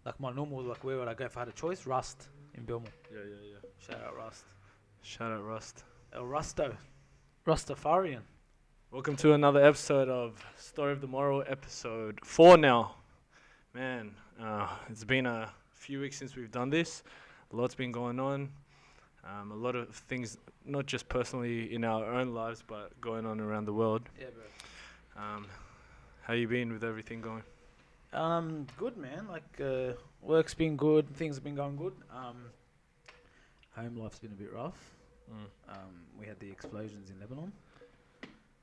Like my normal, like where would I go if I had a choice? Rust in Belmore. Yeah. Shout out Rust. Shout out Rust. El Rusto. Rastafarian. Welcome to another episode of Story of the Moral, episode 4 now. Man, it's been a few weeks since we've done this. A lot's been going on. A lot of things, not just personally in our own lives, but going on around the world. Yeah, bro. How you been with everything going? Good, man. Like, work's been good. Things have been going good. Home life's been a bit rough. We had the explosions in Lebanon.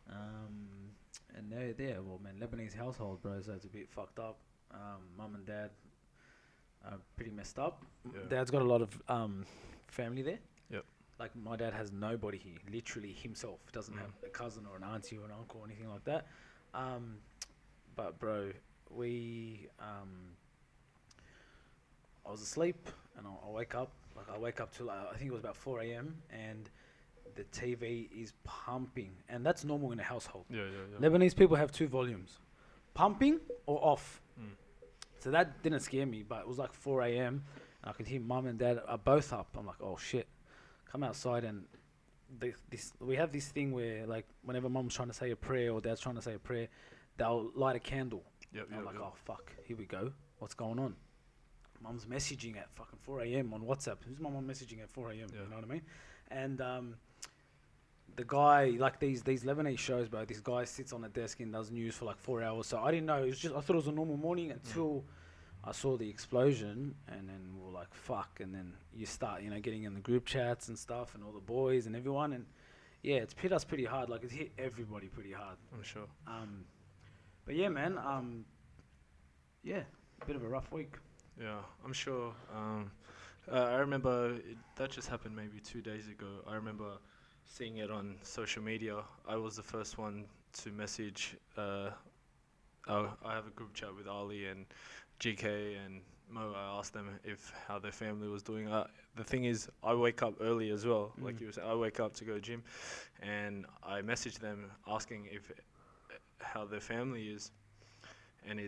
And well, man, Lebanese household, bro, so it's a bit fucked up. Mum and dad are pretty messed up. Yeah. Dad's got a lot of family there. Yep. Like, my dad has nobody here, literally himself. Doesn't have a cousin or an auntie or an uncle or anything like that. But, bro, I was asleep and I wake up. Like, I wake up till I think it was about 4 a.m. and the TV is pumping, and that's normal in a household. Yeah. Lebanese people have two volumes, pumping or off. So that didn't scare me, but it was like 4 a.m. and I could hear mum and dad are both up. I'm like, oh shit. Come outside and we have this thing where, like, whenever mum's trying to say a prayer or dad's trying to say a prayer, they'll light a candle. I'm like, oh fuck, here we go. What's going on? Mum's messaging at fucking 4 a.m. on WhatsApp. Who's my mum messaging at 4 a.m.? Yeah. You know what I mean? And the guy, like these Lebanese shows, bro, this guy sits on a desk and does news for like 4 hours. So I didn't know. I thought it was a normal morning until I saw the explosion, and then we were like, fuck. And then you start, getting in the group chats and stuff, and all the boys and everyone. And yeah, it's hit us pretty hard. Like, it's hit everybody pretty hard. I'm sure. But yeah, man. Yeah, a bit of a rough week. Yeah, I'm sure. I remember that just happened maybe 2 days ago. I remember seeing it on social media. I was the first one to message. I have a group chat with Ali and GK and Mo. I asked them how their family was doing. The thing is, I wake up early as well. Like you were saying, I wake up to go gym, and I message them asking how their family is. And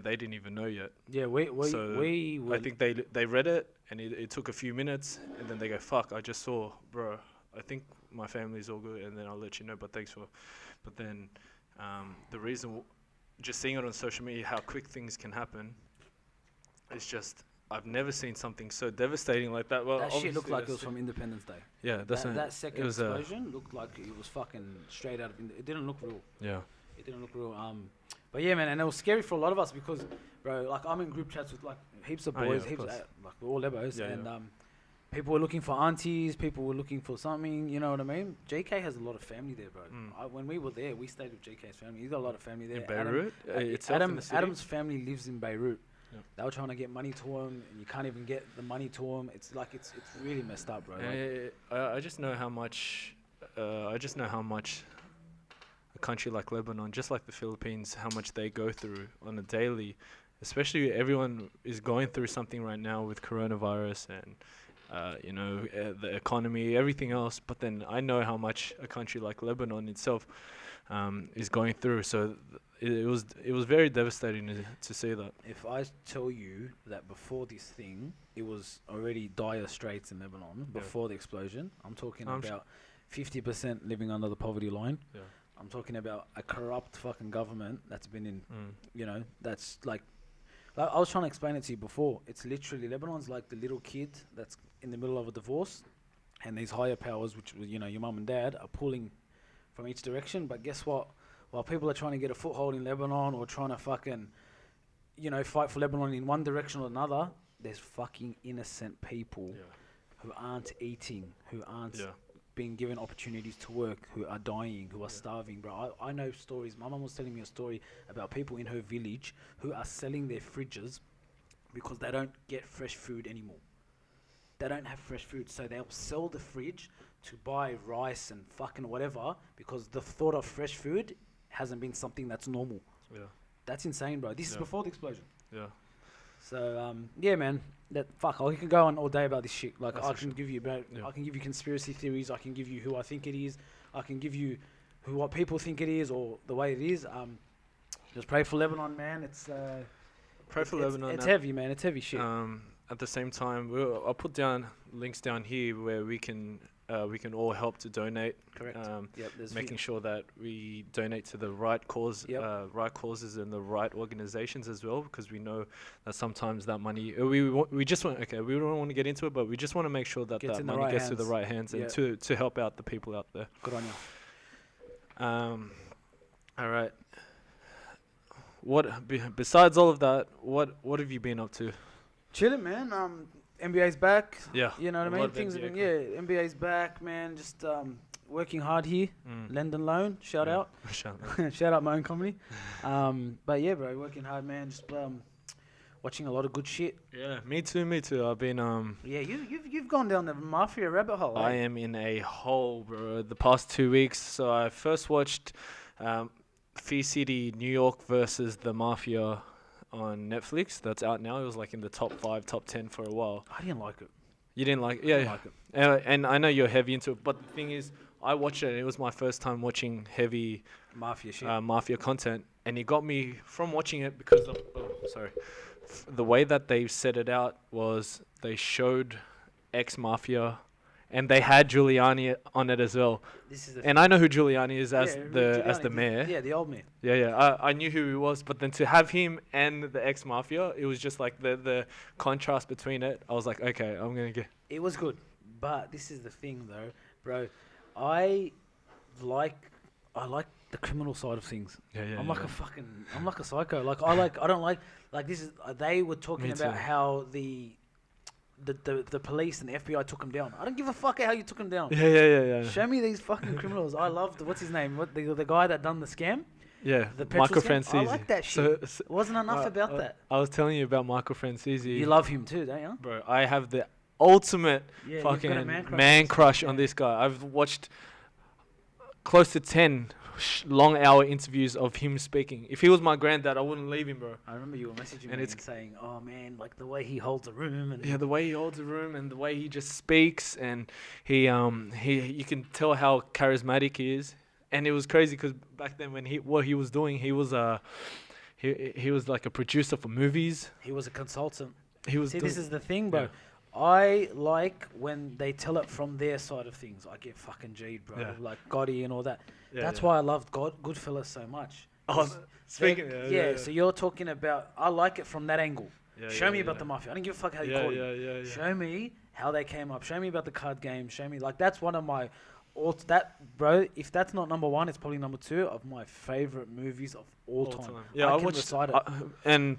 they didn't even know yet. Yeah, I think they read it, and it took a few minutes, and then they go, "Fuck! I just saw, bro. I think my family's all good, and then I'll let you know. But thanks for." But then, the reason, just seeing it on social media, how quick things can happen, it's just I've never seen something so devastating like that. Well, that shit looked like it was from Independence Day. Yeah, that second explosion looked like it was fucking straight out of. It didn't look real. Yeah. It didn't look real. But yeah, man, and it was scary for a lot of us because, bro, like, I'm in group chats with like heaps of boys, like we're all Lebos, people were looking for aunties, people were looking for something, you know what I mean? JK has a lot of family there, bro. When we were there, we stayed with JK's family. He's got a lot of family there. In Beirut? Adam's family lives in Beirut. Yep. They were trying to get money to him, and you can't even get the money to him. It's like it's really messed up, bro. I just know how much. A country like Lebanon, just like the Philippines, how much they go through on a daily. Especially everyone is going through something right now with coronavirus and the economy, everything else. But then I know how much a country like Lebanon itself is going through. So it was very devastating to see that. If I tell you that before this thing, it was already dire straits in Lebanon before the explosion. I'm talking about 50% living under the poverty line. Yeah. I'm talking about a corrupt fucking government that's been in, that's like I was trying to explain it to you before. It's literally, Lebanon's like the little kid that's in the middle of a divorce, and these higher powers, which, your mum and dad, are pulling from each direction. But guess what? While people are trying to get a foothold in Lebanon or trying to fucking, fight for Lebanon in one direction or another, there's fucking innocent people who aren't eating, who aren't being given opportunities to work, who are dying, who are starving, bro. I know stories. My mum was telling me a story about people in her village who are selling their fridges because they don't get fresh food anymore. They don't have fresh food, so they'll sell the fridge to buy rice and fucking whatever because the thought of fresh food hasn't been something that's normal. Yeah. That's insane, bro. This is before the explosion. Yeah. So yeah, man. I can go on all day about this shit. Like, That's I can give you conspiracy theories. I can give you who I think it is. I can give you what people think it is or the way it is. Just pray for Lebanon, man. It's Pray for Lebanon. It's heavy, man. It's heavy shit. At the same time, I'll put down links down here where we can all help to donate. Correct. There's Making sure that we donate to the right cause, right causes and the right organizations as well, because we know that sometimes that money we just want. Okay, we don't want to get into it, but we just want to make sure that that money gets to the right hands and to help out the people out there. Good on you. All right. Besides all of that, what have you been up to? Chilling, man. NBA's back. Yeah. You know what I mean? Things have been, NBA's back, man. Just working hard here. Lend and loan. Shout out. Shout out my own company. But yeah, bro, working hard, man. Just watching a lot of good shit. Yeah, me too. I've been Yeah, you've gone down the Mafia rabbit hole. I am in a hole, bro. The past 2 weeks. So I first watched Fee City, New York versus the Mafia on Netflix. That's out now. It was like in the top 5, top 10 for a while. I didn't like it. You didn't like it? I didn't like it. And I know you're heavy into it, but the thing is, I watched it and it was my first time watching heavy Mafia shit. Mafia content, and it got me from watching it because of the way that they set it out was they showed ex-Mafia, and they had Giuliani on it as well. And I know who Giuliani is as the mayor. Yeah, the old mayor. Yeah. I knew who he was, but then to have him and the ex-Mafia, it was just like the contrast between it. I was like, okay, I'm gonna get. It was good, but this is the thing, though, bro. I like the criminal side of things. I'm like a psycho. I don't like this is. They were talking about how the police and the FBI took him down. I don't give a fuck how you took him down. Yeah. Show me these fucking criminals. I loved, what's his name? The guy that done the scam? Yeah, the Michael scam? Francesi. I like that shit. So wasn't enough about that. I was telling you about Michael Francesi. You love him too, don't you? Bro, I have the ultimate fucking man crush on this guy. I've watched close to 10 long hour interviews of him speaking. If he was my granddad, I wouldn't leave him, bro. I remember you were messaging me and saying, "Oh man, like the way he holds a room and the way he holds a room and the way he just speaks, and he you can tell how charismatic he is." And it was crazy because back then when what he was doing, he was he was like a producer for movies. He was a consultant. This is the thing, bro. Yeah. I like when they tell it from their side of things. I get fucking G'd, bro. Yeah. Like Gotti and all that. Yeah, that's why I loved Goodfellas so much. Oh, speaking. So you're talking about. I like it from that angle. Show me about the Mafia. I don't give a fuck how you call it. Show me how they came up. Show me about the card game. Show me that's one of my. Bro, if that's not number one, it's probably number 2 of my favorite movies of all time. Yeah, I watched it.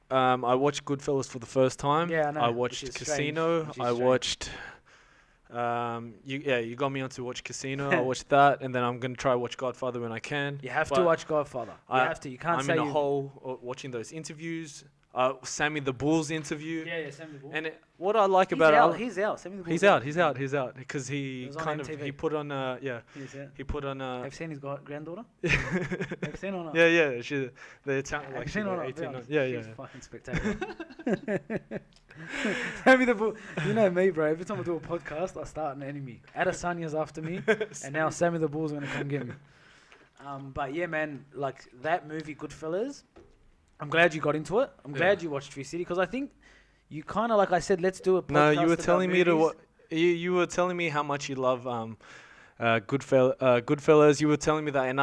I watched Goodfellas for the first time. Yeah, I know. I watched Casino. I watched. You got me on to watch Casino. I watched that, and then I'm gonna try watch Godfather when I can. You have to watch Godfather. You have to. You can't. I'm in a hole watching those interviews. Sammy the Bull's interview. Yeah, Sammy the Bull. And what I like about it, he's out. Sammy the Bull's he's out because he kind of he put on he put on have you seen his granddaughter? Have you seen her? Yeah, she's the talent like she's 18. Yeah. She's fucking spectacular. Sammy the Bull. You know me, bro. Every time I do a podcast, I start an enemy. Adesanya's after me, and now Sammy the Bull's gonna come get me. But yeah, man, like that movie Goodfellas. I'm glad you got into it. I'm glad you watched Fee City because I think you kind of, like I said, let's do a podcast. No, you were telling me you were telling me how much you love Goodfellas. You were telling me that, and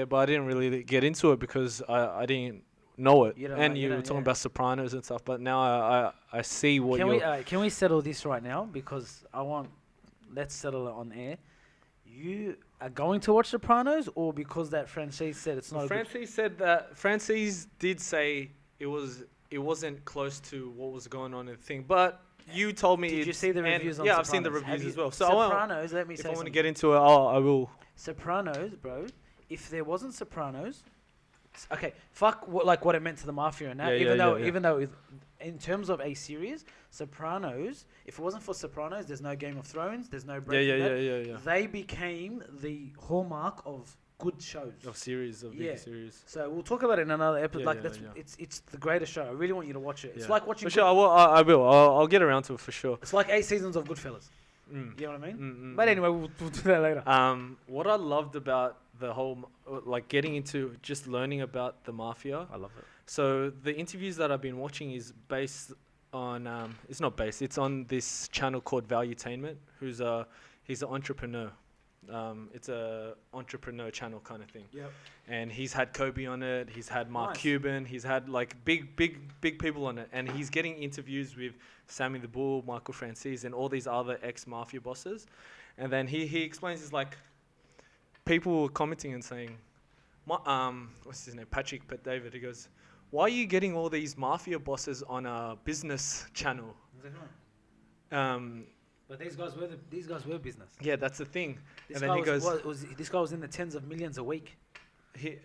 but I didn't really get into it because I didn't know it. You were talking about Sopranos and stuff, but now I see what can we settle this right now because let's settle it on air. You are going to watch Sopranos, or because that Francis said it's not? Francis did say it wasn't close to what was going on in the thing, but you told me. Did you see the reviews on Sopranos? Yeah, I've seen the reviews as well. So Sopranos, let me say if I want to get into it, I will. Sopranos, bro. If there wasn't Sopranos, okay, fuck what it meant to the Mafia and that. Even though in terms of a series, Sopranos, if it wasn't for Sopranos, there's no Game of Thrones, there's no Breaking Bad. Yeah. They became the hallmark of good shows. Of big series. So we'll talk about it in another episode. It's the greatest show. I really want you to watch it. It's like watching. For sure, I will. I'll get around to it for sure. It's like 8 seasons of Goodfellas. You know what I mean? But anyway, we'll do that later. What I loved about the whole, like getting into just learning about the Mafia. I love it. So the interviews that I've been watching is based on, it's not based, it's on this channel called Valuetainment, he's an entrepreneur. It's a entrepreneur channel kind of thing. Yep. And he's had Kobe on it. He's had Mark Nice. Cuban. He's had like big people on it. And he's getting interviews with Sammy the Bull, Michael Francis, and all these other ex-mafia bosses. And then he explains, he's like, people were commenting and saying, what's his name? Patrick Pet David. He goes, why are you getting all these mafia bosses on a business channel? But these guys were business. Yeah, that's the thing. This and guy then he goes, this guy was in the tens of millions a week.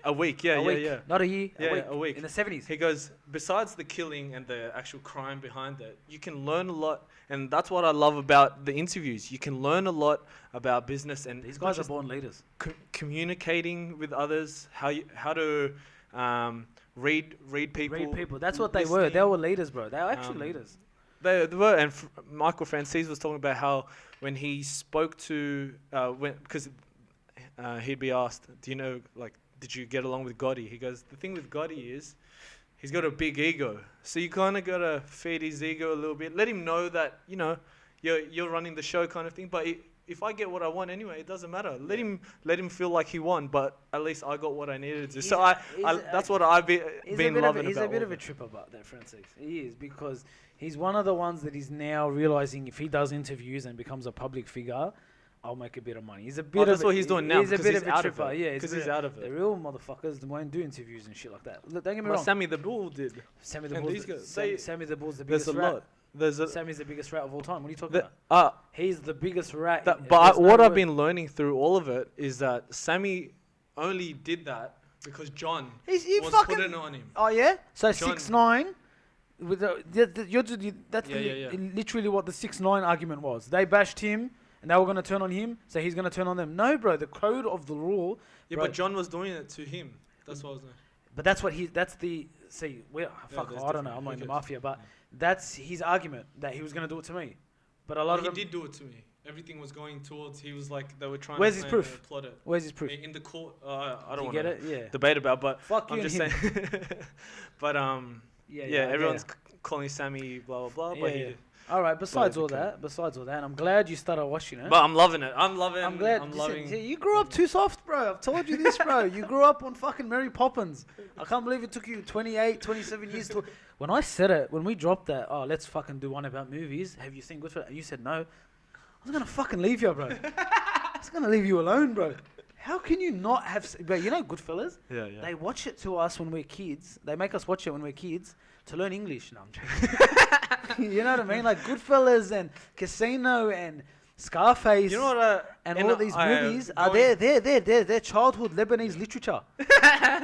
A week, yeah. Not a year. Yeah, a week. In the 70s. He goes, besides the killing and the actual crime behind it, you can learn a lot, and that's what I love about the interviews. You can learn a lot about business, and these guys are born leaders. Communicating with others, how to read people. Read people. That's what they were. They were leaders, bro. They were actually leaders. They were, and Michael Francis was talking about how when he spoke to, because he'd be asked, do you know, like, did you get along with Gotti? He goes, the thing with Gotti is he's got a big ego. So you kind of got to feed his ego a little bit. Let him know that, you know, you're running the show kind of thing. But if I get what I want anyway, it doesn't matter. Let him feel like he won, but at least I got what I needed to. So that's what I've been loving about it. He's a bit of a trip about that, Francis. He is, because he's one of the ones that is now realizing if he does interviews and becomes a public figure, I'll make a bit of money. He's a bit that's what he's doing now. He's a bit of a out tripper. of it. Yeah, because he's out of it. The real motherfuckers won't do interviews and shit like that. Look, don't get me But wrong. Sammy the Bull did. Sammy the And Bull's these guys, Sammy the Bull's the There's biggest a rat. lot. Sammy's the biggest rat of all time. What are you talking about? He's the biggest rat. But what I've been learning through all of it is that Sammy only did that because John was putting on him. Oh yeah. So John, 6ix9ine. With that's literally what the 6ix9ine argument was. They bashed him, and they were going to turn on him, so he's going to turn on them. No, bro. The code of the rule. Yeah, but John was doing it to him. That's what I was doing. But that's what he. That's the. See, I don't know. I'm not in the mafia, but that's his argument that he was going to do it to me. But a lot of them did do it to me. Everything was going towards. He was like they were trying. Where's to his proof? Plot it. Where's his proof? In the court. I don't want get it. Yeah. Debate about, but Fuck I'm you just and saying. But Yeah. Everyone's calling Sammy blah blah blah. But he did. All right. Besides all that, and I'm glad you started watching it. But I'm loving it. I'm glad. I'm loving. You grew up too soft, bro. I've told you this, bro. You grew up on fucking Mary Poppins. I can't believe it took you 28, 27 years to. When I said it, when we dropped that, let's fucking do one about movies. Have you seen Goodfellas? You said no. I was gonna fucking leave you, bro. I was gonna leave you alone, bro. How can you not have? Bro, you know Goodfellas? Yeah. They watch it to us when we're kids. They make us watch it when we're kids to learn English. No, I'm joking. You know what I mean? Like Goodfellas and Casino and Scarface. You know what? And all these movies are they're childhood Lebanese literature.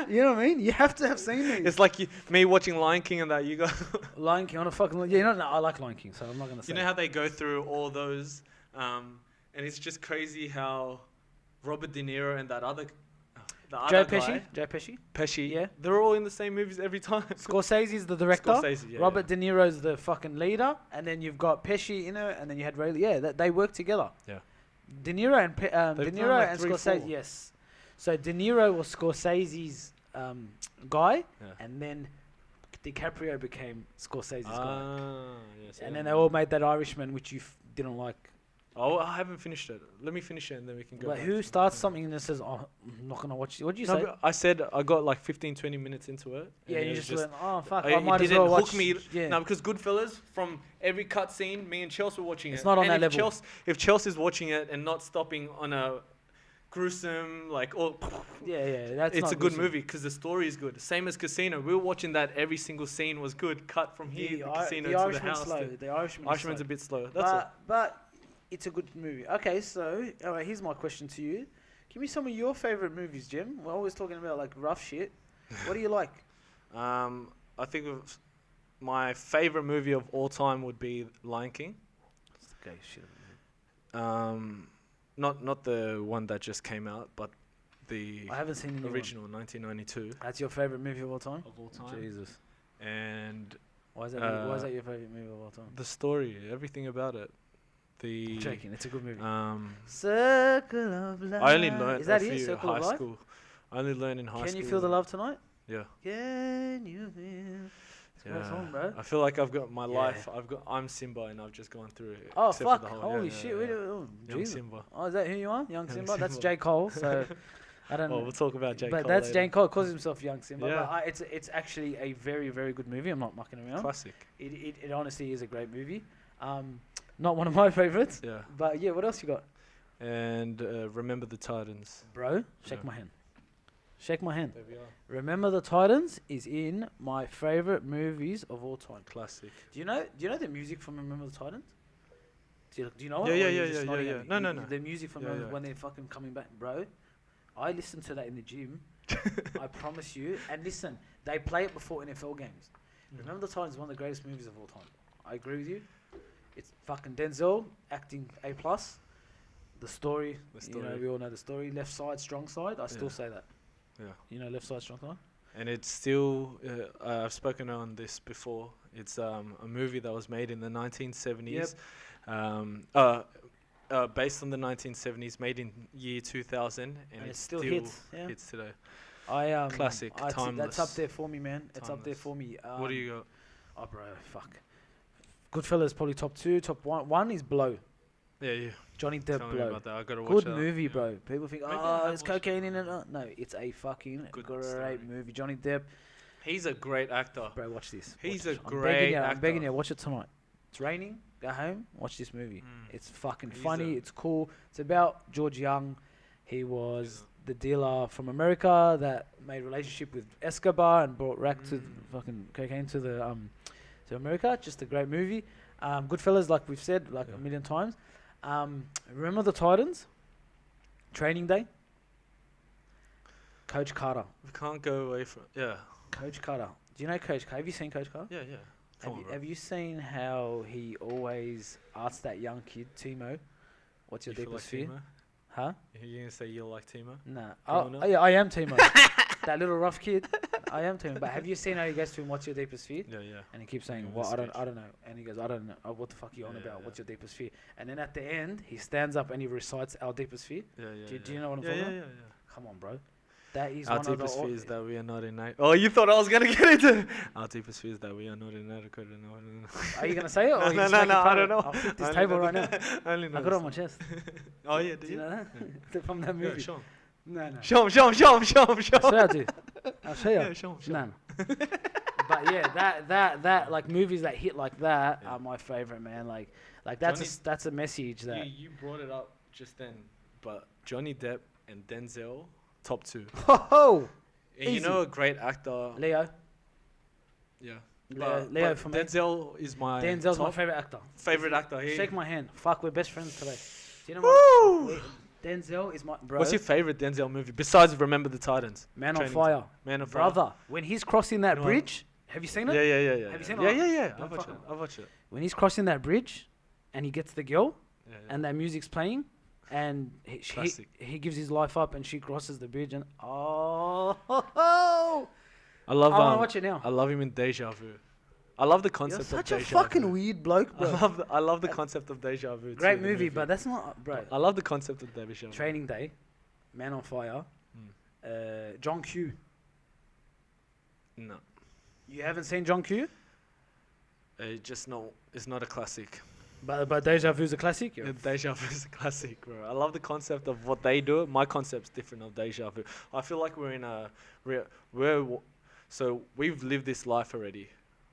You know what I mean? You have to have seen these. It's like me watching Lion King and that you go. Lion King on a fucking I like Lion King, so I'm not gonna say. You know how they go through all those, and it's just crazy how Robert De Niro and that other. Joe Pesci? Pesci, yeah. They're all in the same movies every time. Scorsese's the director. Yeah, Robert De Niro's the fucking leader, and then you've got Pesci in it, and then you had Ray. Yeah, they work together. Yeah. De Niro and Scorsese. 4. Yes. So De Niro was Scorsese's guy, and then DiCaprio became Scorsese's guy. Yes. And then they all made that Irishman, which you didn't like. Oh, I haven't finished it. Let me finish it and then we can go. Like who starts something and says, "Oh, I'm not gonna watch it." What did you say? I said I got like 15, 20 minutes into it. Yeah, you just went, "Oh fuck, I might as well watch." Hook me. Yeah. No, because Goodfellas, from every cut scene, me and Chelsea were watching it. It's not on that level. If Chelsea's watching it and not stopping on a gruesome it's a good movie because the story is good. Same as Casino, we were watching that. Every single scene was good. Cut from here, the casino to the house. The Irishman's a bit slow. But it's a good movie. Okay, so all right, here's my question to you. Give me some of your favorite movies, Jim. We're always talking about like rough shit. What do you like? I think my favorite movie of all time would be Lion King. That's the gay shit. Not the one that just came out, but the I haven't seen the original 1992. That's your favorite movie of all time? Of all time. Jesus. And why is that your favorite movie of all time? The story, everything about it. The Joking, it's a good movie. Circle of Life. I only learned Is that a it? few Circle of high Life? school. I only learned in high school. Can you feel the love tonight? Yeah. Can you feel? It's a great song, bro. I feel like I've got my Yeah. life. I'm Simba, and I've just gone through it. Oh except for fuck! the whole, Holy shit! Young Jesus. Simba. Oh, is that who you are? Young Simba? That's Simba. J.Cole. So I don't Well, know. we'll talk about J.Cole But that's later. J.Cole calls himself Young Simba. Yeah. But it's actually a very, very good movie. I'm not mucking around. Classic. It honestly is a great movie. Not one of my favorites. Yeah. But yeah, what else you got? And Remember the Titans. Bro, shake Yeah. my hand. Shake my hand. There we are. Remember the Titans is in my favorite movies of all time. Classic. Do you know the music from Remember the Titans? Do you know Yeah, it? yeah, Or you're yeah, just yeah, nodding yeah, at yeah. me? No, no, no. The music from Yeah, Remember yeah. when they're fucking coming back, bro. I listen to that in the gym. I promise you. And listen, they play it before NFL games. Remember the Titans is one of the greatest movies of all time. I agree with you. It's fucking Denzel acting A+. The story, you know, we all know the story. Left side, strong side. I still say that. Yeah. You know, left side, strong side. And it's still, I've spoken on this before. It's a movie that was made in the 1970s. Based on the 1970s, made in year 2000, and it still hits. Yeah. Hits today. Classic, timeless. That's up there for me, man. It's up there Timeless. for me. What do you got? Oh, bro, fuck. Goodfellas probably top 2, top 1. 1 is Blow. Yeah. Johnny Depp Tell me Blow. about that. I gotta watch Good that. movie, Yeah. bro. People think, Maybe I oh, have there's watched cocaine in it. No, it's a fucking Good great story. movie. Johnny Depp. He's a great actor. Bro, watch this. He's Watch a this. great I'm begging actor. you, watch it tonight. It's raining. Go home. Watch this movie. Mm. It's fucking He's funny. a- It's cool. It's about George Young. He was the dealer from America that made relationship with Escobar and brought rack to fucking cocaine to the to America. Just a great movie. Goodfellas, like we've said a million times. Remember the Titans? Training Day. Coach Carter. We can't go away from. Yeah. Coach Carter. Do you know Coach Carter? Have you seen Coach Carter? Yeah. Come on, bro. Have you seen how he always asks that young kid, Timo, what's your You feel deepest like fear? Timo? Huh? You gonna say you like Timo? Nah. Growing Oh, up? yeah, I am Timo. That little rough kid. I am Timo. But have you seen how he goes to him, what's your deepest fear? Yeah. And he keeps saying, In "Well, the I don't know." And he goes, "I don't know. Oh, what the fuck are you on Yeah, about? yeah. What's your deepest fear?" And then at the end, he stands up and he recites our deepest fear. Yeah. Do you know what I'm yeah, talking yeah, about? yeah. Come on, bro. That is Our one of the. deepest fear is that we are not innate. Oh, you thought I was gonna get into. Our deepest fear is that we are not inadequate. Are you gonna say it? Or are you No, just no, making no, fun I of don't it? know. I'll flip this Only table know right now. the- Only know I got the it on my song. chest. Oh yeah, Do do you you? know that? From that Yeah, movie. show 'em. No. Show 'em, show 'em, show 'em, show 'em, I show 'em. swear I do. I'll show you. Yeah, show 'em, show 'em. No. But yeah, that like movies that hit like that Yeah. are my favorite, man. Like Johnny- that's a message that. You brought it up just then, but Johnny Depp and Denzel, top 2. Ho And you Easy. know a great actor. Leo. Yeah. Leo for me. Denzel is my Denzel's my top favorite actor. favorite actor. Shake my hand. Fuck, we're best friends today. Do you know Woo! what? Denzel is my bro. What's your favorite Denzel movie besides Remember the Titans? Man on Training Fire? Man on Fire. Brother, when he's crossing that No. bridge, have you seen it? Yeah. Have you seen it? Yeah, yeah. Don't I've watched fuck it. it. I've watched it. When he's crossing that bridge, and he gets the girl, Yeah, and that music's playing, and Classic. he gives his life up, and she crosses the bridge, and I I love. want to watch it now. I love him in Deja Vu. I love the You're concept of such Deja a fucking Vu. weird bloke, bro. I love the concept of Deja Vu. Great too, the movie, but that's not, bro. I love the concept of Deja Vu. Training Day, Man on Fire, John Q. No, You haven't seen John Q? just no. It's not a classic. But Deja Vu's a classic. Yeah, Deja Vu is a classic, bro. I love the concept of what they do. My concept's different of Deja Vu. I feel like we're in a so we've lived this life already.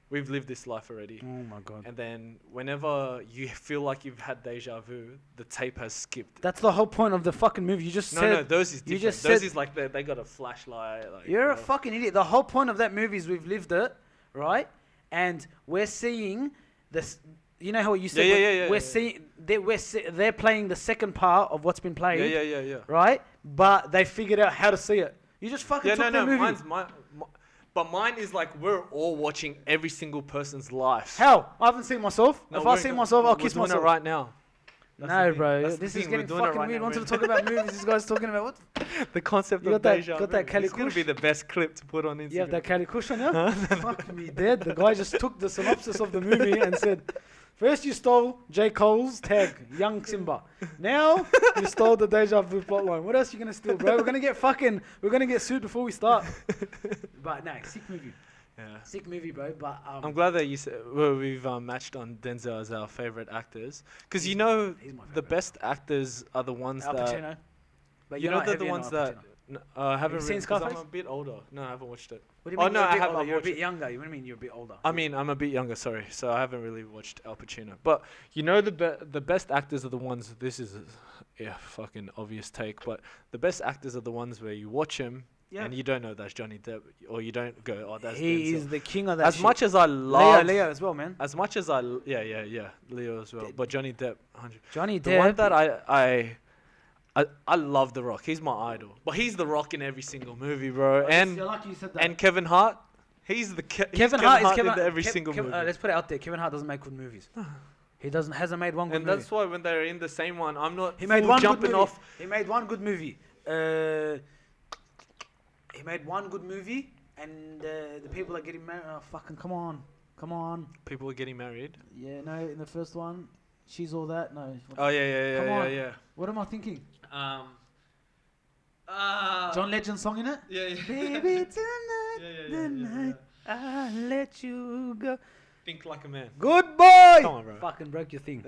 We've lived this life already. Oh my god. And then whenever you feel like you've had deja vu, the tape has skipped. That's the whole point of the fucking movie. You just No, said no, those is you different. just Those said- is like they got a flashlight. Like, you're a bro. fucking idiot. The whole point of that movie is we've lived it, right? And we're seeing this. You know how you said Yeah. we're seeing they're playing the second part of what's been played, Yeah. right? But they figured out how to see it. You just fucking Yeah, took no, the movie. but mine is like we're all watching every single person's life. How? I haven't seen myself. No, If I we're- see myself, I'll we're kiss doing myself. it right now. That's the No, thing. bro. That's the This is thing, we're getting doing it fucking right weird. now. Wanted to talk about movies. This guy's talking about what? The concept You of got that- deja vu. got that Cali It's gonna Kush? be the best clip to put on Instagram. You have that Cali Kush on you? Fuck me dead. The guy just took the synopsis of the movie and said, First you stole J. Cole's tag, Young Simba. Now you stole the Deja Vu plotline. What else are you gonna steal, bro? We're gonna get sued before we start. But no, sick movie. Yeah. Sick movie, bro. But I'm glad that you said we've matched on Denzel as our favorite actors, because he's the favorite. best actors are the ones Al that Pacino. But you know they're the ones that I haven't seen really, 'cause I'm Scarface? a bit older. No, I haven't watched it. What do you mean? no, I have. Older? I've You're a watched bit it. younger. What do you mean you're a bit older? I mean, I'm a bit younger. Sorry, so I haven't really watched Al Pacino. But you know the best actors are the ones. This is fucking obvious take, but the best actors are the ones where you watch him. Yeah. And you don't know that's Johnny Depp, or you don't go, oh, that's He Denzel. is the king of that. As shit. much as I love Leo as well, man. As much as yeah, Leo as well. But Johnny Depp, 100. Johnny The Depp. one that I love The Rock. He's my idol. But he's The Rock in every single movie, bro. And like you said that. and Kevin Hart, he's Kevin Hart is in every single movie. Let's put it out there. Kevin Hart doesn't make good movies. He hasn't made one good And movie. that's why when they're in the same one, I'm not He made one jumping good movie. off. He made one good movie. He made one good movie, and the people are getting married. Oh, fucking come on. People are getting married. Yeah, no, in the first one, she's all that. No. Oh yeah, Come on. yeah. What am I thinking? Yeah. John Legend song in it. Yeah. Baby, tonight, the night I let you go. Think Like a Man. Good boy. Come on, bro. Fucking broke your thing.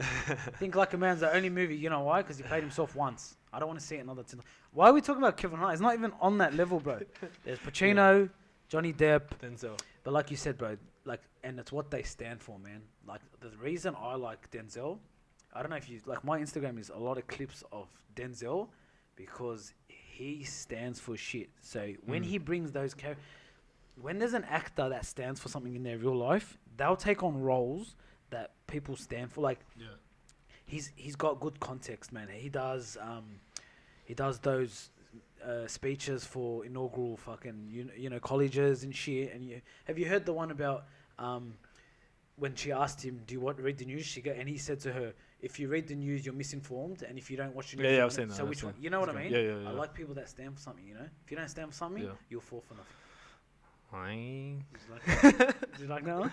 Think Like a Man's the only movie. You know why? Because he played himself once. I don't want to see it another time. Why are we talking about Kevin Hart? He's not even on that level, bro. There's Pacino, Johnny Depp, Denzel. but like you said, bro, and it's what they stand for, man. Like the reason I like Denzel, I don't know if you like my Instagram is a lot of clips of Denzel because he stands for shit. So when he brings those when there's an actor that stands for something in their real life, they'll take on roles that people stand for. Like, he's got good context, man. He does those speeches for inaugural fucking you know colleges and shit. And have you heard the one about when she asked him, "Do you read the news?" And he said to her, "If you read the news, you're misinformed, and if you don't watch the news, I've seen that. So which one? You know what I mean? Yeah. I like people that stand for something. You know, if you don't stand for something, you'll fall for nothing. Did you like that one?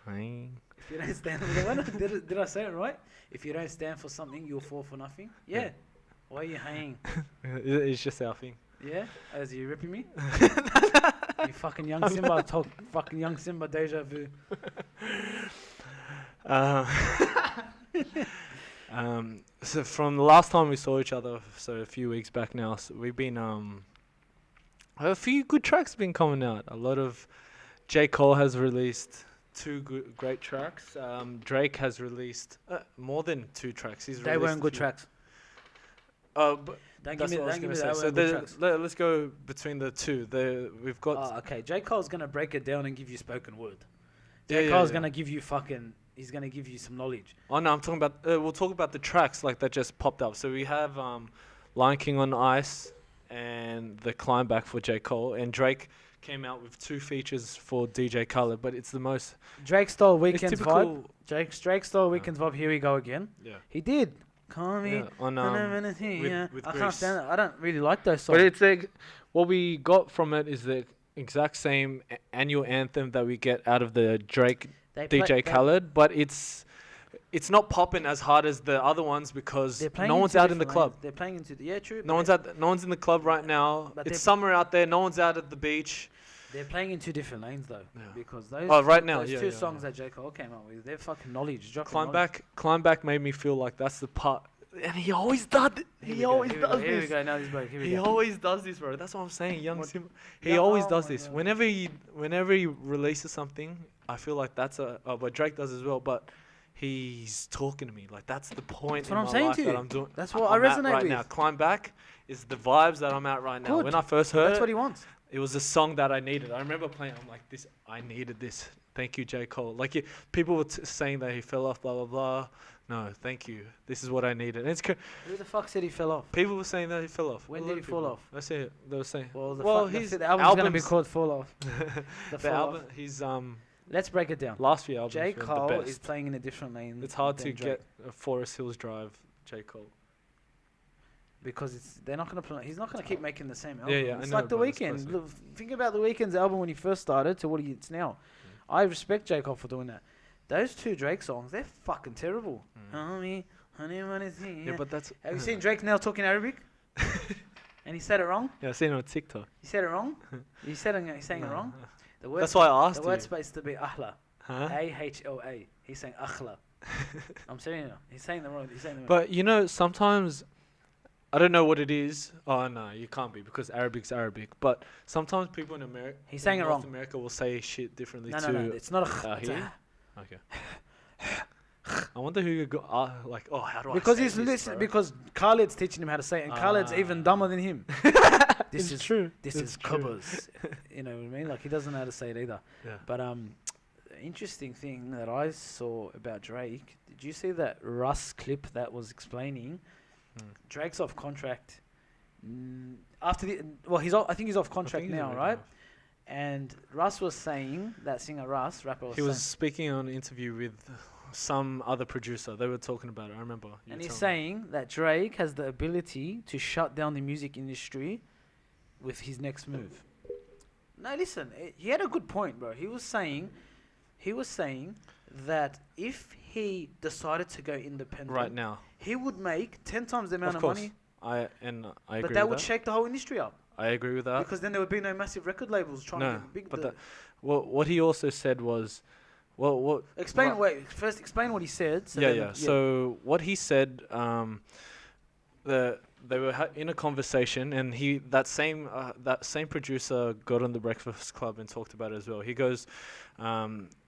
If you don't stand for that, did I say it right? If you don't stand for something, you'll fall for nothing. Yeah. Why are you hanging? It's just our thing. Yeah? As you ripping me? You fucking young Simba. I told fucking young Simba Deja Vu. So from the last time we saw each other, so a few weeks back now, so we've been a few good tracks have been coming out. A lot of JCole has released 2 great tracks. Drake has released more than 2 tracks. They weren't good tracks. But Don't that's give what I was me going to that. say. So Good tracks. let's go between the 2. We've got. Oh, okay. J. Cole's going to break it down and give you spoken word. Yeah, J. Cole's yeah. going to give you fucking... He's going to give you some knowledge. Oh, no, I'm talking about... we'll talk about the tracks like that just popped up. So we have Lion King on Ice and The Climb Back for J. Cole. And Drake came out with 2 features for DJ Khaled, but it's the most... Drake stole Weekend's typical- vibe. Drake stole Weekend's vibe. Here we go again. Yeah. He did. Call me. Yeah, on, with I can't Grease. stand it. I don't really like those songs. But it's like... What we got from it is the exact same annual anthem that we get out of the Drake... DJ Khaled, but it's not popping as hard as the other ones because no one's out in the club. They're playing into the true. No one's in the club right now. But It's summer out there. No one's out at the beach. They're playing in 2 different lanes though, because those. Right now, those 2 songs that J. Cole came up with, they're fucking knowledge. Climb back made me feel like that's the part, and he always does. He always does this. Here we go. Now this break. Here we He go. always does this, bro. That's what I'm saying. Simba. He Yeah, always oh does my this. God. Whenever he releases something, I feel like that's but Drake does as well. But he's talking to me like that's the point. That's what in I'm my saying life to that you. I'm doing. That's what I'm I at resonate right with. now. Climb Back is the vibes that I'm at right now. Good. When I first heard That's what it, he wants. it was a song that I needed. I remember playing. I'm like, this. I needed this. Thank you, J. Cole. Like people were saying that he fell off. Blah blah blah. No, thank you. This is what I needed. And it's Who the fuck said he fell off? people were saying that he fell off. When A lot did he of people. fall off? That's it. They were saying. Well, his the album's gonna be albums- called Fall Off. The The Fall album. Off. His Let's break it down. last few albums J. were the Cole best. is playing in a different lane. It's hard than to Drake get a Forest Hills Drive, J. Cole. because they're not gonna play. He's not gonna keep making the same album. Yeah, I It's know, like The but it's Weeknd. close. Look, think about The Weeknd's album when he first started to what it's now. I respect J. Cole for doing that. Those two Drake songs, they're fucking terrible. Honey, honey, Yeah, but that's. have you seen Drake now talking Arabic? And he said it wrong. Yeah, I seen it on TikTok. He said it wrong. He's saying it wrong. The word, That's why I asked the you. word's supposed to be ahla. Huh? A-H-L-A. He's saying akhla. I'm saying it. He's saying the wrong. But you know, sometimes I don't know what it is. Oh no, you can't be because Arabic's Arabic. But sometimes people in America, He's saying it North wrong. America will say shit differently No, too. no, no. It's not a here? Okay. I wonder who you got. Like, oh, how do I? because say he's this, listening. bro? Because Khaled's teaching him how to say it, and Khaled's even dumber than him. This It's is true. This It's is true. Kubbers. You know what I mean? Like he doesn't know how to say it either. Yeah. But interesting thing that I saw about Drake. Did you see that Russ clip that was explaining Drake's off contract after the I think he's off contract now, right? And Russ was saying, that singer Russ, rapper was He was saying, speaking on an interview with some other producer. They were talking about it. I remember. and he's saying that Drake has the ability to shut down the music industry with his next move. No, listen, he had a good point, bro. He was saying that if he decided to go independent right now. he would make 10 times the amount of course. money. I agree. But that with would shake the whole industry up. I agree with that. Because then there would be no massive record labels trying to No, get big. but what he also said was, what explain what he said. So what he said, they were in a conversation, and that same producer got on the Breakfast Club and talked about it as well. He goes,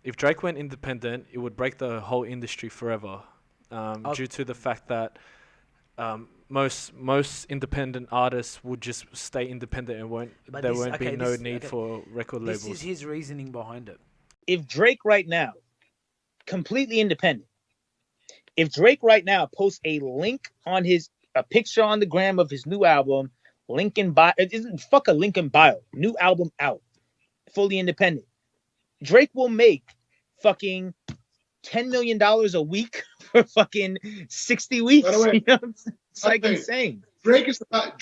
if Drake went independent, it would break the whole industry forever, due to the fact that most independent artists would just stay independent and there won't be no need for record labels. This is his reasoning behind it. If Drake right now, completely independent, if Drake right now posts a link on a picture on the gram of his new album, fuck a link in bio, new album out, fully independent, Drake will make fucking $10 million a week for fucking 60 weeks. By the way, you know? It's like insane. Drake is, I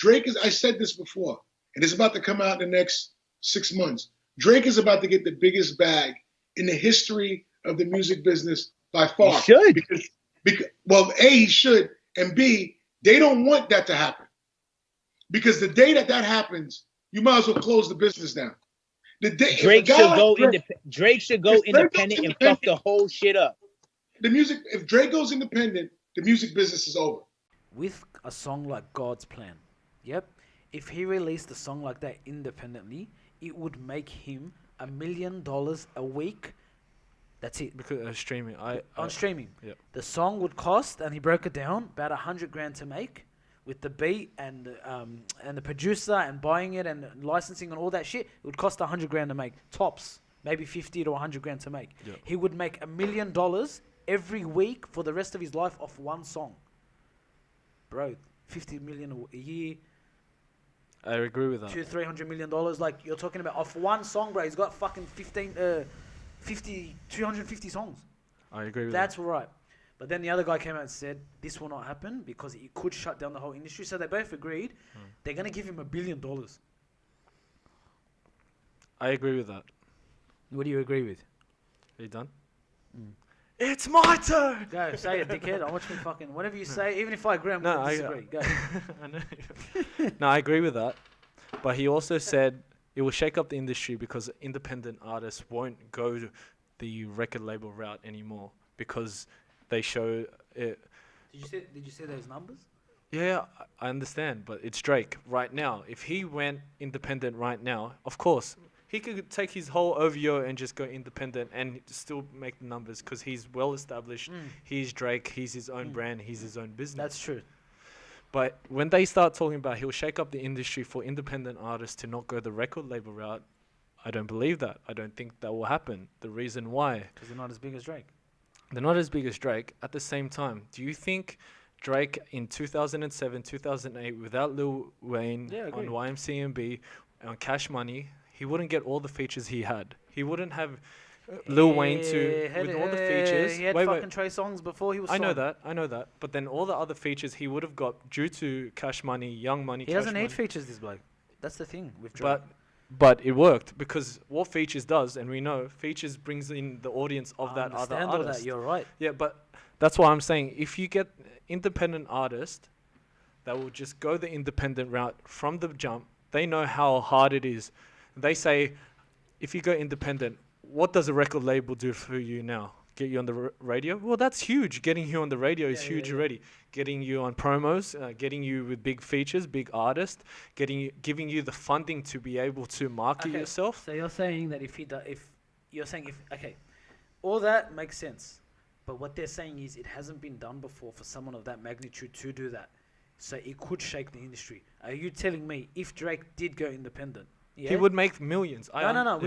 said this before, and it's about to come out in the next 6 months. Drake is about to get the biggest bag in the history of the music business by far. He should. Because well, A, he should, and B, they don't want that to happen. Because the day that happens, you might as well close the business down. Drake should go independent and fuck the whole shit up. If Drake goes independent, the music business is over. With a song like God's Plan, if he released a song like that independently, it would make him $1 million a week. That's it. Because streaming, on streaming. Yep. The song would cost, and he broke it down, about $100,000 to make, with the beat and the producer and buying it and licensing and all that shit. It would cost $100,000 to make, tops, maybe $50,000 to $100,000 to make. Yep. He would make $1 million every week for the rest of his life off one song. Bro, $50 million a year. I agree with that. $200-300 million. Like, you're talking about off one song, bro. He's got fucking 250 songs. I agree with That's right. But then the other guy came out and said this will not happen because it could shut down the whole industry. So they both agreed they're going to give him $1 billion. I agree with that. What do you agree with? Are you done? It's my turn! Go, say it, dickhead. I watch me fucking... Whatever you say, even if I agree, I'm going to disagree. Go. I know. No, I agree with that. But he also said it will shake up the industry because independent artists won't go the record label route anymore because they show it. Did you see those numbers? Yeah, I understand, but it's Drake right now. If he went independent right now, of course, he could take his whole OVO and just go independent and still make the numbers because he's well established. He's Drake. He's his own brand. He's his own business. That's true. But when they start talking about he'll shake up the industry for independent artists to not go the record label route, I don't believe that. I don't think that will happen. The reason why? Because they're not as big as Drake. They're not as big as Drake. At the same time, do you think Drake in 2007, 2008, without Lil Wayne on YMCMB, on Cash Money, he wouldn't get all the features he had? He wouldn't have Lil Wayne with all the features. He had fucking Trey songs before he was signed. I know that. But then all the other features he would have got due to Cash Money, Young Money, He doesn't need features, this bloke. That's the thing with Drake. but it worked because what features does, and we know features brings in the audience of that other understand all artist. that. You're right. Yeah, but that's why I'm saying if you get independent artist that will just go the independent route from the jump, they know how hard it is. They say, if you go independent, what does a record label do for you now? Get you on the radio? Well, that's huge. Getting you on the radio is huge already. Getting you on promos, getting you with big features, big artists, giving you the funding to be able to market yourself. So you're saying that all that makes sense, but what they're saying is it hasn't been done before for someone of that magnitude to do that. So it could shake the industry. Are you telling me if Drake did go independent, he would make millions? No.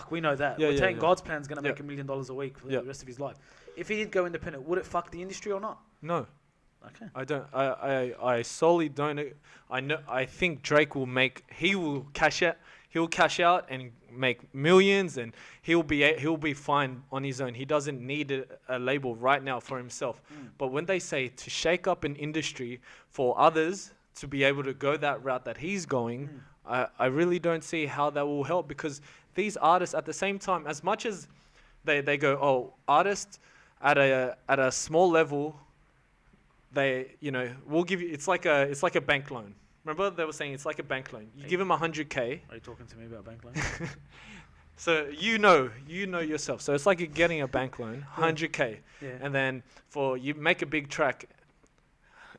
We know that. We're saying God's plan's going to make $1 million a week for the rest of his life. If he did go independent, would it fuck the industry or not? No. Okay. I don't. I solely don't. I know. I think Drake will he will cash out. He'll cash out and make millions, and he'll be fine on his own. He doesn't need a label right now for himself. But when they say to shake up an industry for others to be able to go that route that he's going, I really don't see how that will help, because these artists at the same time, as much as they go, artists at a small level, we'll give you, it's like a bank loan. Remember they were saying it's like a bank loan. You give them 100K. Are you talking to me about bank loan? So you know yourself. So it's like you're getting a bank loan, 100K, and then you make a big track,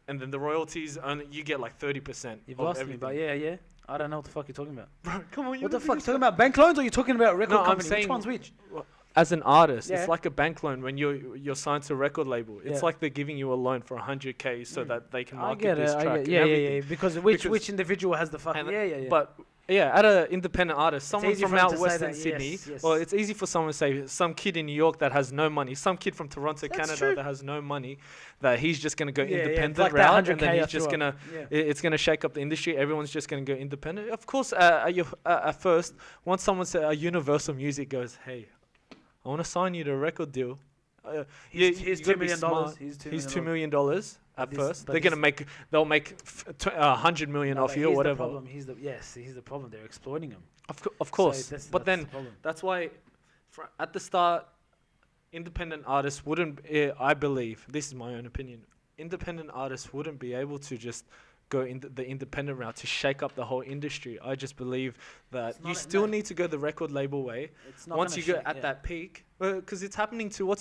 and then the royalties you get like 30%. You've lost me, but yeah. I don't know what the fuck you're talking about. Bro, come on. What the fuck? Talking about bank loans, or you talking about record company? I'm saying, which one's which? As an artist, it's like a bank loan when you're signed to a record label. It's like they're giving you a loan for 100K so that they can market this track. Yeah. Because which individual has the fucking But at an independent artist, someone from out Western Sydney, yes. well, it's easy for someone to say some kid in New York that has no money, some kid from Toronto, Canada that has no money, that he's just gonna go independent route, and then he's just gonna it's gonna shake up the industry. Everyone's just gonna go independent. Of course, at first, once someone says Universal Music goes, hey, I want to sign you to a record deal. He's $2 million. He's $2 million at first. They'll make $100 million off you or whatever. The problem. He's the problem. They're exploiting him. Of course. So but then that's why at the start, independent artists wouldn't. I believe, this is my own opinion, independent artists wouldn't be able to just go the independent route to shake up the whole industry. I just believe that you still need to go the record label way once you go at that peak, because it's happening to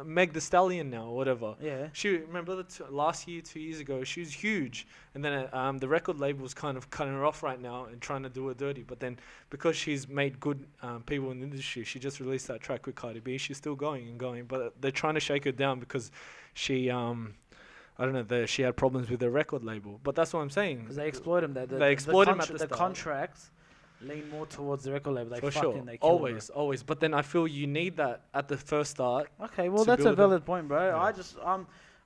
Meg Thee Stallion now or whatever. Yeah. She remember last year, 2 years ago, she was huge, and then the record label's kind of cutting her off right now and trying to do her dirty. But then because she's made good people in the industry, she just released that track with Cardi B. She's still going and going, but they're trying to shake her down because she I don't know. She had problems with the record label, but that's what I'm saying. Because they exploit him. They exploit him at the start. The contracts lean more towards the record label. For sure, they always. But then I feel you need that at the first start. Okay, well that's a valid point, bro.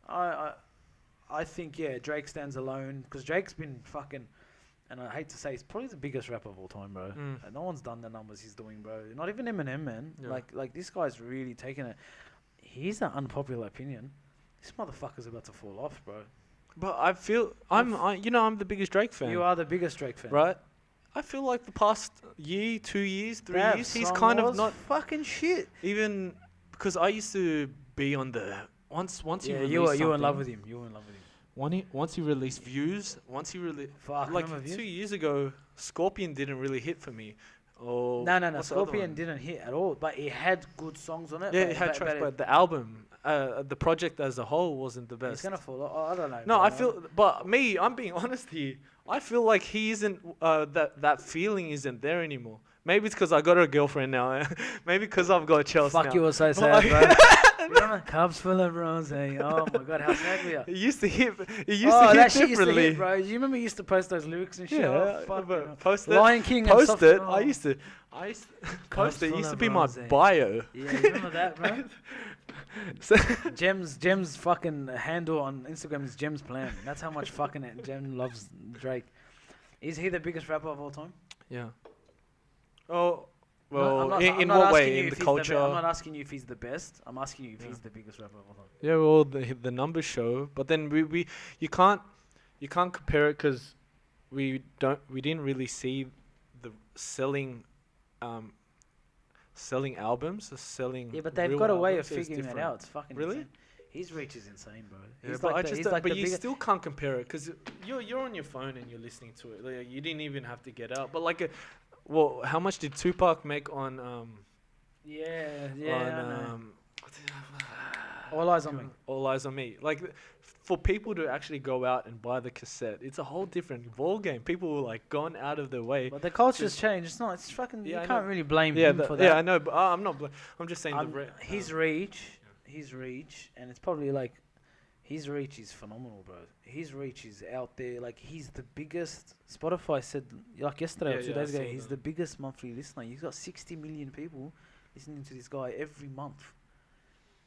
Yeah. I think Drake stands alone because Drake's been fucking, and I hate to say, he's probably the biggest rapper of all time, bro. And no one's done the numbers he's doing, bro. Not even Eminem, man. Yeah. Like this guy's really taking it. Here's an unpopular opinion. This motherfucker's about to fall off, bro. But I feel I'm the biggest Drake fan. You are the biggest Drake fan, right? I feel like the past year, 2 years, 3 years, he's kind of not fucking shit. Even because I used to be on the once he released you were something, in love with him. You were in love with him. Once he released Views, like 2 years ago, Scorpion didn't really hit for me. Oh, no. Scorpion didn't hit at all, but it had good songs on it. Yeah, it had tracks, but the album, the project as a whole wasn't the best. He's gonna fall off. I don't know. No, I feel, but I'm being honest here. I feel like he isn't. That feeling isn't there anymore. Maybe it's because I got a girlfriend now. Maybe because I've got Chelsea. Fuck, you were so sad, bro. Cups full of rose. Oh my god, how sad we are. It used to hit. It used to hit differently. Used to hit, bro. You remember you used to post those lyrics and shit. Yeah, post it. Lion King. Post it. I used to post it. It used to be my bio. Yeah, you remember that, bro? Gem's fucking handle on Instagram is Gem's Plan. That's how much fucking Gem loves Drake. Is he the biggest rapper of all time? Yeah. Oh, well, I'm in not what way? In the culture? I'm not asking you if he's the best. I'm asking you if he's the biggest rapper of all time. Yeah, well, the numbers show, but then you can't compare it because we didn't really see selling albums, or selling. Yeah, but they've real got a way of albums is figuring it different. out. It's fucking Really? insane. His reach is insane, bro. Yeah, He's but like I the, just he's don't- like but the you biggest. still can't compare it because you're on your phone and you're listening to it. Like, you didn't even have to get out. But like, well, how much did Tupac make on Yeah, on I know. All eyes on me. All Eyes on Me? Like, for people to actually go out and buy the cassette, it's a whole different ball game. People were like gone out of their way. But the culture's changed. It's not. It's fucking. Yeah, I you can't know. really blame Yeah, him for that. yeah, I know, but I'm not. I'm just saying His reach, and it's probably like, his reach is phenomenal, bro. His reach is out there. Like, he's the biggest. Spotify said like yesterday or 2 days ago, he's the biggest monthly listener. He's got 60 million people listening to this guy every month.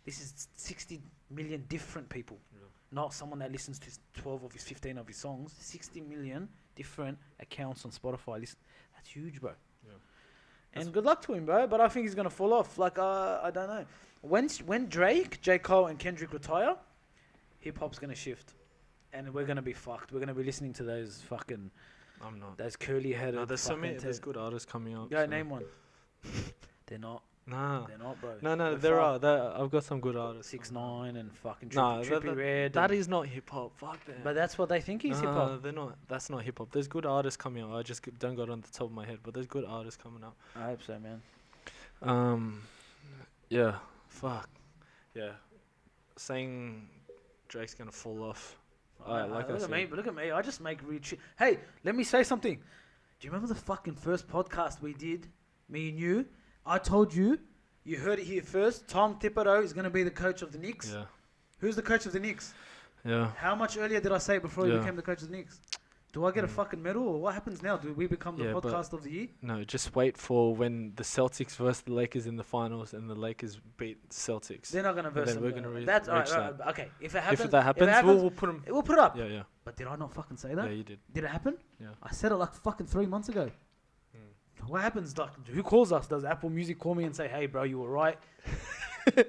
This is 60 million different people. Yeah. Not someone that listens to 12 of his 15 of his songs. 60 million different accounts on Spotify. Listen, that's huge, bro. Yeah. And good luck to him, bro. But I think he's gonna fall off. Like, I don't know. When Drake, JCole, and Kendrick retire, hip hop's gonna shift, and we're gonna be fucked. We're gonna be listening to those fucking, I'm not. those curly headed. No, there's so many. There's good artists coming out. Go so. name one. They're not. Nah. They're not, bro. No, They're there fucked. are. I've got some good artists. 6ix9ine and fucking Nah, Trippie Redd. that is not hip hop. Fuck that. But that's what they think is hip Nah, hop. they're not. That's not hip hop. There's good artists coming out. I just don't got it on the top of my head, but there's good artists coming out. I hope so, man. Yeah. Fuck. Yeah. Saying Drake's gonna fall off. Like I look said. at me, but look at me. I just make real shit. Hey, let me say something. Do you remember the fucking first podcast we did, me and you? I told you, you heard it here first. Tom Thibodeau is going to be the coach of the Knicks. Yeah. Who's the coach of the Knicks? Yeah. How much earlier did I say it before he Yeah. became the coach of the Knicks? Do I get a fucking medal, or what happens now? Do we become the Yeah, but- podcast of the year? No, just wait for when the Celtics versus the Lakers in the finals and the Lakers beat the Celtics. They're not going to verse then them. we're gonna That's reach alright, okay. If it happens, If that happens, we'll put them. we'll put it up. Yeah, yeah, But did I not fucking say yeah. that? You did. Did it happen? Yeah. I said it like fucking 3 months ago. Hmm. What happens? Like, who calls us? Does Apple Music call me and say, "Hey, bro, you were right.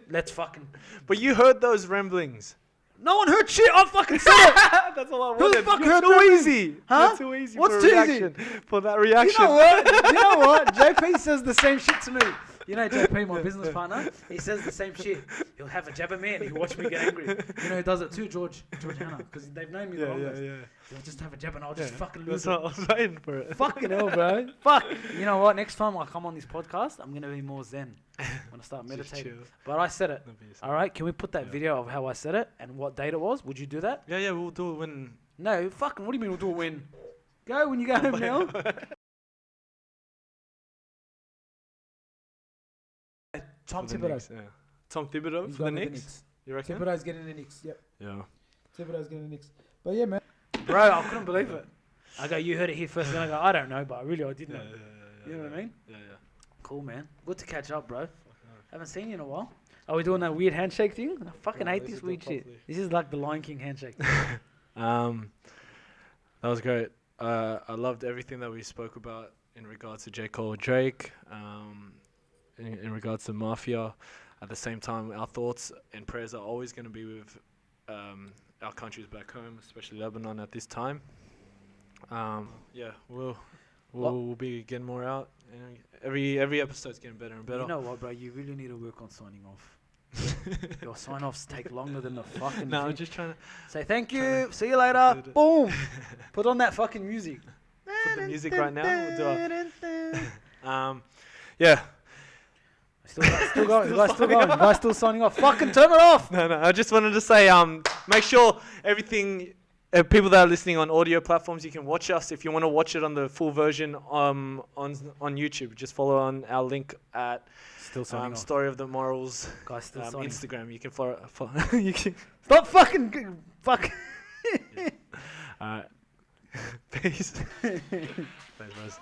Let's fucking." But you heard those ramblings. No one heard shit. I fucking said it. That's all I Who the wanted. fuck You're heard too ramblings? easy. Huh? You're too easy What's for a too easy? reaction. For that reaction. You know what? You know what? JP says the same shit to me. You know JP, my business partner. He says the same shit. He'll have a jab at me and he'll watch me get angry. You know who does it too? George Hanna, because they've known me the Yeah, longest. yeah. He'll just have a jab and I'll just fucking lose That's it. what I was waiting for it. Fucking hell, bro. Fuck. You know what? Next time I come on this podcast, I'm gonna be more zen. I'm gonna start Just meditating. chill. But I said it. No BS. All right. Can we put that Yeah. video of how I said it and what date it was? Would you do that? Yeah, we'll do it when. No. Fucking. What do you mean we'll do it when? Go when you go home now. Tom for the Thibodeau. Knicks, yeah. Tom Thibodeau He's for the going with Knicks. You reckon? Thibodeau's getting the Knicks. Yep. Yeah. Thibodeau's getting the Knicks. But yeah, man. Bro, I couldn't believe it. I go, you heard it here first. Then I go, I don't know, but I did know. You know what I mean? Yeah. Cool, man. Good to catch up, bro. Haven't seen you in a while. Are we doing that weird handshake thing? I fucking No, hate let's this do weird it shit. properly. This is like the Lion King handshake. That was great. I loved everything that we spoke about in regards to J.Cole Drake, in regards to Mafia. At the same time, our thoughts and prayers are always going to be with our countries back home, especially Lebanon at this time. Yeah, we'll be getting more out. And every episode's getting better and better. You know what, bro? You really need to work on signing off. Your sign-offs take longer than the fucking No, I'm thing. just trying to Say thank you, see you later, boom. Put on that fucking music. put the music right now. We'll do yeah. Still going. You guys still signing off. Fucking turn it off. No, I just wanted to say, make sure everything, people that are listening on audio platforms, you can watch us. If you want to watch it on the full version on YouTube, just follow on our link at Still signing off. Story of the Morals Guys, still signing. Instagram. You can follow. You can. Stop fucking. Fuck. All right. Peace. Thanks, guys.